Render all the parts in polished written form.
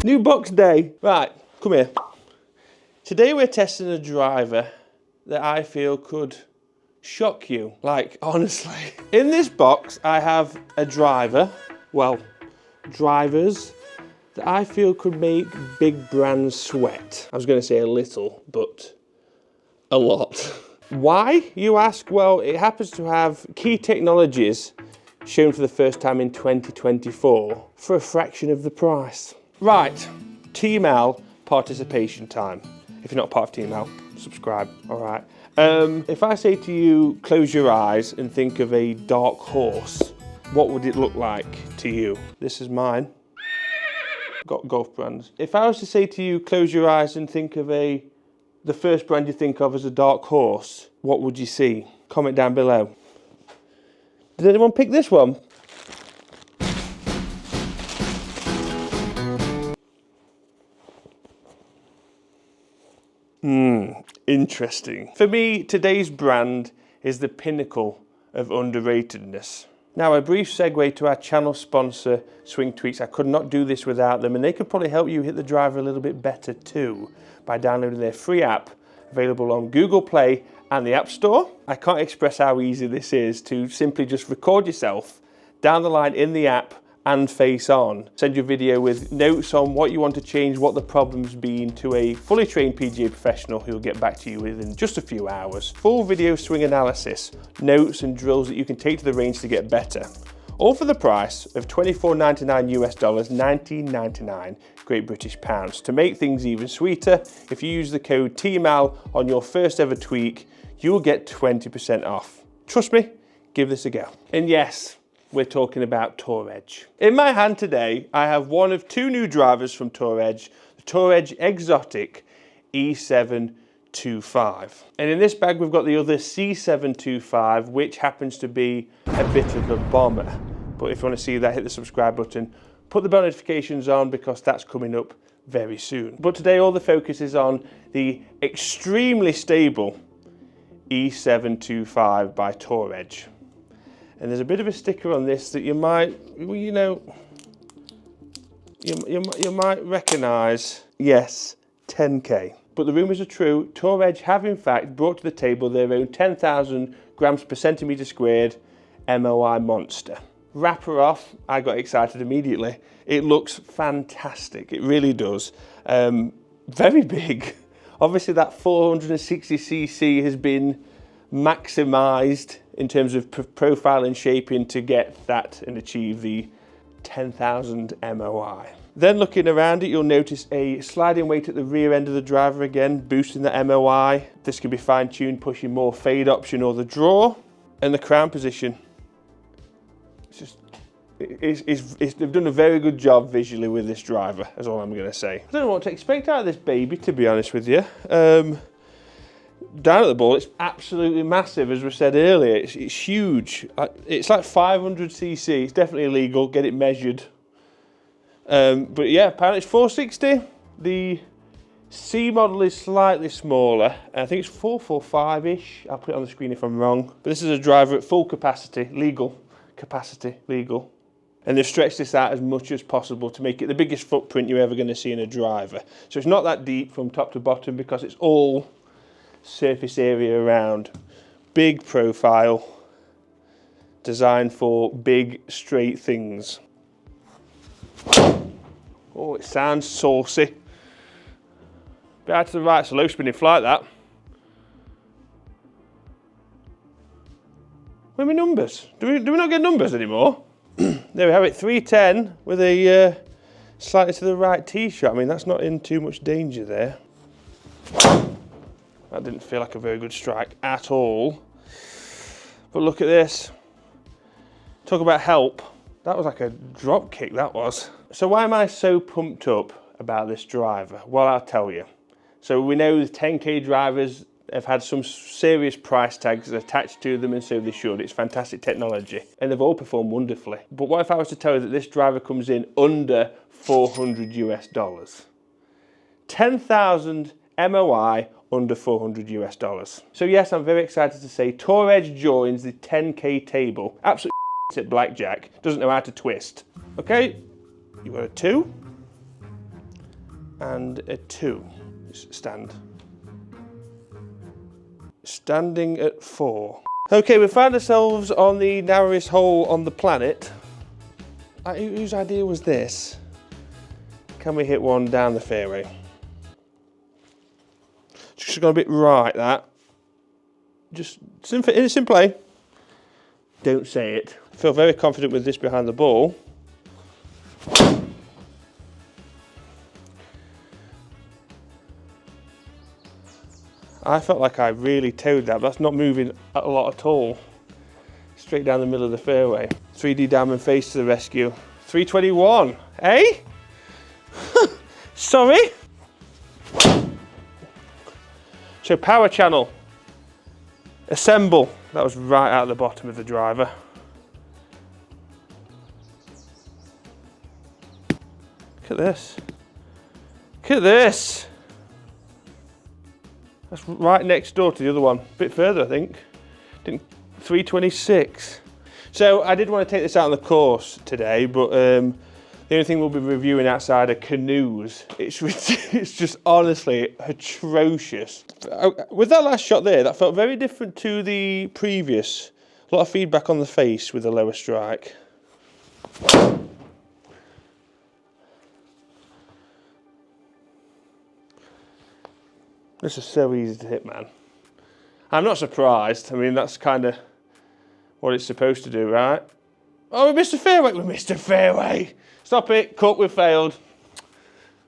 New box day. Right, come here. Today we're testing a driver that I feel could shock you. Like, honestly. In this box, I have a driver, well, drivers, that I feel could make big brands sweat. I was going to say a little, but a lot. Why, you ask? Well, it happens to have key technologies shown for the first time in 2024 for a fraction of the price. Right, Team L participation time. If you're not part of Team L, subscribe, all right. If I say to you, close your eyes and think of a dark horse, what would it look like to you? This is mine. Got golf brands. If I was to say to you, close your eyes and think of the first brand you think of as a dark horse, what would you see? Comment down below. Did anyone pick this one? Interesting. For me, today's brand is the pinnacle of underratedness. Now, a brief segue to our channel sponsor, Swingtweaks. I could not do this without them, and they could probably help you hit the driver a little bit better too by downloading their free app available on Google Play and the App Store. I can't express how easy this is to simply just record yourself down the line in the app and face on. Send your video with notes on what you want to change, what the problem's been, to a fully trained PGA professional who will get back to you within just a few hours. Full video swing analysis, notes and drills that you can take to the range to get better. All for the price of $24.99 US dollars, $19.99 Great British pounds. To make things even sweeter, if you use the code TMAL on your first ever tweak, you will get 20% off. Trust me, give this a go. And yes, we're talking about Tour Edge. In my hand today, I have one of two new drivers from Tour Edge, the Tour Edge Exotic E725. And in this bag, we've got the other C725, which happens to be a bit of a bomber. But if you want to see that, hit the subscribe button, put the bell notifications on because that's coming up very soon. But today, all the focus is on the extremely stable E725 by Tour Edge. And there's a bit of a sticker on this that you might, you know, you might recognise. Yes, 10K. But the rumours are true. Tour Edge have in fact brought to the table their own 10,000 grams per centimetre squared MOI monster. Wrapper off, I got excited immediately. It looks fantastic, it really does. Very big. Obviously that 460cc has been maximised in terms of profile and shaping to get that and achieve the 10,000 MOI. Then looking around it, you'll notice a sliding weight at the rear end of the driver again, boosting the MOI. This can be fine-tuned, pushing more fade option or the draw. And the crown position, they've done a very good job visually with this driver, that's all I'm gonna say. I don't know what to expect out of this baby, to be honest with you. Down at the ball, it's absolutely massive, as we said earlier. It's huge. It's like 500cc. It's definitely illegal. Get it measured. But yeah, apparently it's 460. The C model is slightly smaller. I think it's 445-ish. I'll put it on the screen if I'm wrong. But this is a driver at full capacity, legal capacity, legal. And they've stretched this out as much as possible to make it the biggest footprint you're ever going to see in a driver. So it's not that deep from top to bottom because it's all surface area around. Big profile, designed for big straight things. Oh, it sounds saucy. Bit out to the right, it's a low spinning flight that. Where are my numbers? Do we not get numbers anymore? There we have it, 310 with a slightly to the right tee shot. I mean, that's not in too much danger there. That didn't feel like a very good strike at all. But look at this. Talk about help. That was like a drop kick, that was. So why am I so pumped up about this driver? Well, I'll tell you. So we know the 10K drivers have had some serious price tags attached to them, and so they should. It's fantastic technology, and they've all performed wonderfully. But what if I was to tell you that this driver comes in under $400 US? 10,000 MOI under 400 US dollars. So yes, I'm very excited to say Tour Edge joins the 10K table. Absolutely at blackjack, doesn't know how to twist. Okay, you've got a 2 and a 2. Stand. Standing at 4. Okay, we found ourselves on the narrowest hole on the planet. Whose idea was this? Can we hit one down the fairway? Just gone a bit right, that. Just in play. Don't say it. I feel very confident with this behind the ball. I felt like I really towed that, but that's not moving a lot at all. Straight down the middle of the fairway. 3D diamond face to the rescue. 321, eh? Sorry? So power channel. Assemble. That was right out the bottom of the driver. Look at this. Look at this. That's right next door to the other one. A bit further, I think. 326. So I did want to take this out on the course today, but the only thing we'll be reviewing outside are canoes. It's just honestly atrocious. With that last shot there, that felt very different to the previous. A lot of feedback on the face with the lower strike. This is so easy to hit, man. I'm not surprised. I mean, that's kind of what it's supposed to do, right? Oh, we missed a fairway. We missed a fairway. Stop it. Cut. We failed.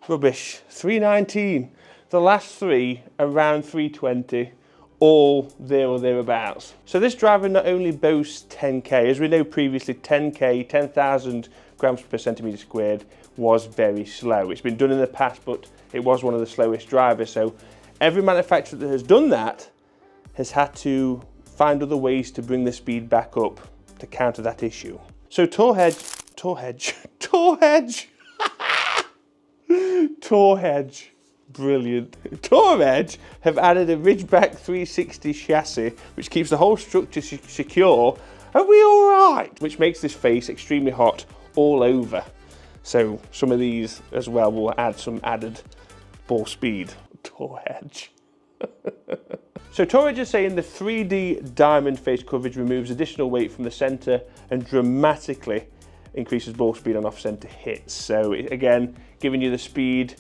Rubbish. 319. The last 3 around 320, all there or thereabouts. So this driver not only boasts 10K, as we know previously, 10K, 10,000 grams per centimetre squared, was very slow. It's been done in the past, but it was one of the slowest drivers. So every manufacturer that has done that has had to find other ways to bring the speed back up to counter that issue. So Tour Edge, brilliant. Tour Edge have added a Ridgeback 360 chassis, which keeps the whole structure secure. Are we all right? Which makes this face extremely hot all over. So some of these as well will add some added ball speed. Tour Edge. So Tour Edge is saying the 3D diamond face coverage removes additional weight from the centre and dramatically increases ball speed on off-centre hits. So again, giving you the speed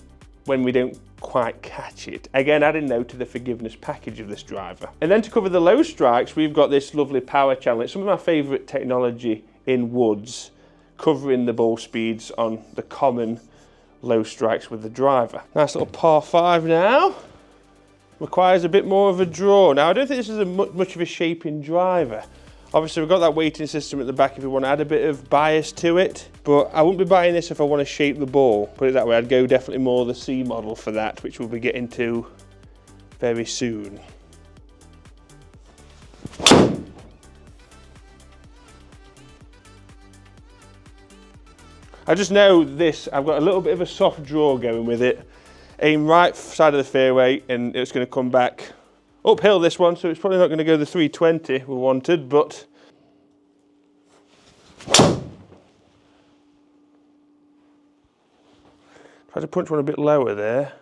when we don't quite catch it. Again, adding though to the forgiveness package of this driver. And then to cover the low strikes, we've got this lovely power channel. It's some of my favourite technology in woods, covering the ball speeds on the common low strikes with the driver. Nice little par 5 now. Requires a bit more of a draw. Now, I don't think this is much of a shaping driver. Obviously, we've got that weighting system at the back if we want to add a bit of bias to it, but I wouldn't be buying this if I want to shape the ball. Put it that way, I'd go definitely more the C model for that, which we'll be getting to very soon. I just know this, I've got a little bit of a soft draw going with it. Aim right side of the fairway and it's going to come back uphill this one, so it's probably not going to go the 320 we wanted, but try to punch one a bit lower there.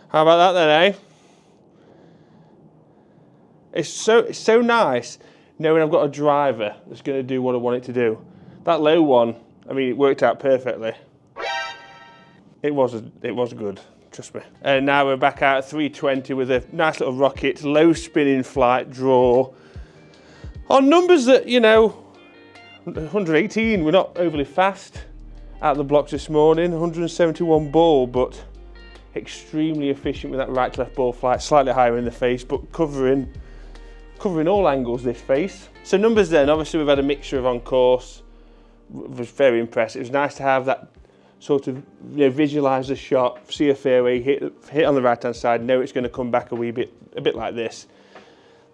How about that then, eh? It's so nice knowing I've got a driver that's going to do what I want it to do. That low one, I mean, it worked out perfectly. It was good, trust me. And now we're back out at 320 with a nice little rocket, low spinning flight draw. On numbers that, you know, 118, we're not overly fast out of the blocks this morning, 171 ball, but extremely efficient with that right to left ball flight, slightly higher in the face, but covering all angles this face. So numbers then, obviously we've had a mixture of on course, was very impressed. It was nice to have that sort of, you know, visualise the shot, see a fairway, hit on the right hand side, know it's going to come back a bit like this.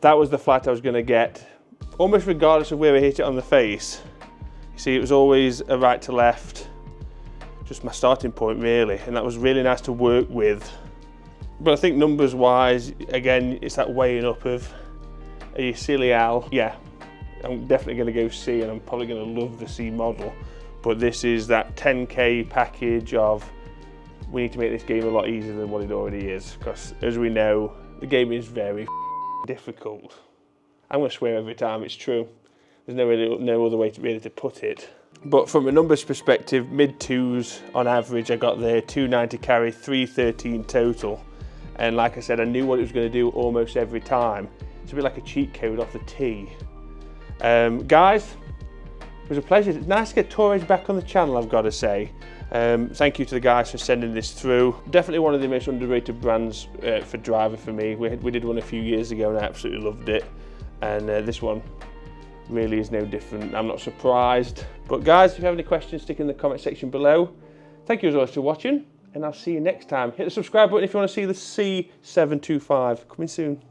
That was the flight I was going to get, almost regardless of where I hit it on the face. You see, it was always a right to left, just my starting point really, and that was really nice to work with. But I think numbers wise, again, it's that weighing up of, are you silly Al? Yeah, I'm definitely going to go C, and I'm probably going to love the C model. But this is that 10K package of, we need to make this game a lot easier than what it already is, because as we know, the game is very difficult. I'm going to swear every time, it's true. There's no other way to be able to put it. But from a numbers perspective, mid twos on average, I got there, 290 carry, 313 total. And like I said, I knew what it was going to do almost every time. It's a bit like a cheat code off the tee. Guys, it was a pleasure. It's nice to get Torres back on the channel, I've got to say. Thank you to the guys for sending this through. Definitely one of the most underrated brands for driver for me. We did one a few years ago and I absolutely loved it. And this one really is no different. I'm not surprised. But guys, if you have any questions, stick in the comment section below. Thank you as always for watching, and I'll see you next time. Hit the subscribe button if you want to see the C725 coming soon.